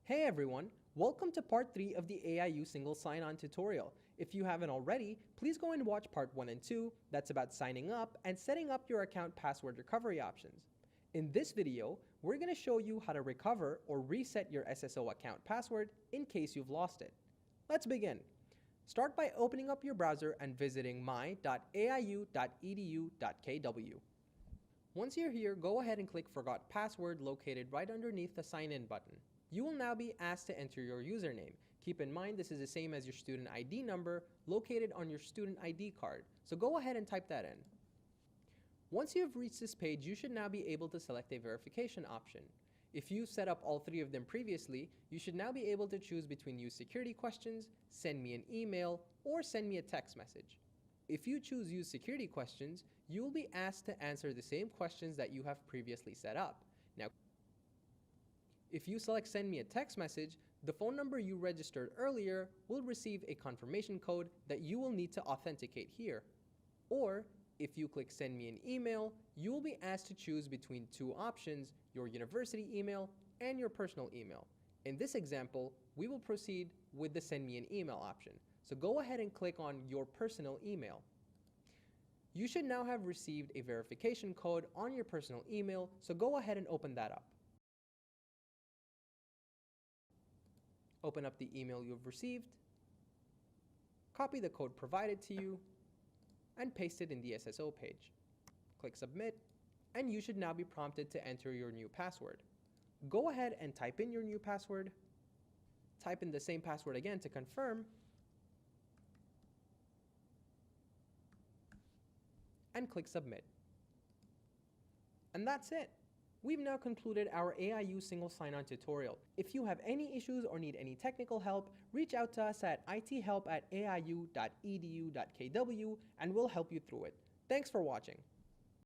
Hey everyone, welcome to part 3 of the AIU Single Sign-On tutorial. If you haven't already, please go and watch part 1 and 2, that's about signing up and setting up your account password recovery options. In this video, we're going to show you how to recover or reset your SSO account password in case you've lost it. Let's begin. Start by opening up your browser and visiting my.aiu.edu.kw. Once you're here, go ahead and click Forgot Password located right underneath the Sign In button. You will now be asked to enter your username. Keep in mind this is the same as your student ID number located on your student ID card, so go ahead and type that in. Once you have reached this page, you should now be able to select a verification option. If you set up all three of them previously, you should now be able to choose between use security questions, send me an email, or send me a text message. If you choose use security questions, you will be asked to answer the same questions that you have previously set up. Now, if you select send me a text message, the phone number you registered earlier will receive a confirmation code that you will need to authenticate here. Or, if you click send me an email, you will be asked to choose between two options, your university email and your personal email. In this example, we will proceed with the send me an email option. So go ahead and click on your personal email. You should now have received a verification code on your personal email, so go ahead and open that up. Open up the email you've received, copy the code provided to you, and paste it in the SSO page. Click Submit, and you should now be prompted to enter your new password. Go ahead and type in your new password, type in the same password again to confirm, and click Submit. And that's it. We've now concluded our AIU Single Sign-On tutorial. If you have any issues or need any technical help, reach out to us at ithelp@aiu.edu.kw and we'll help you through it. Thanks for watching.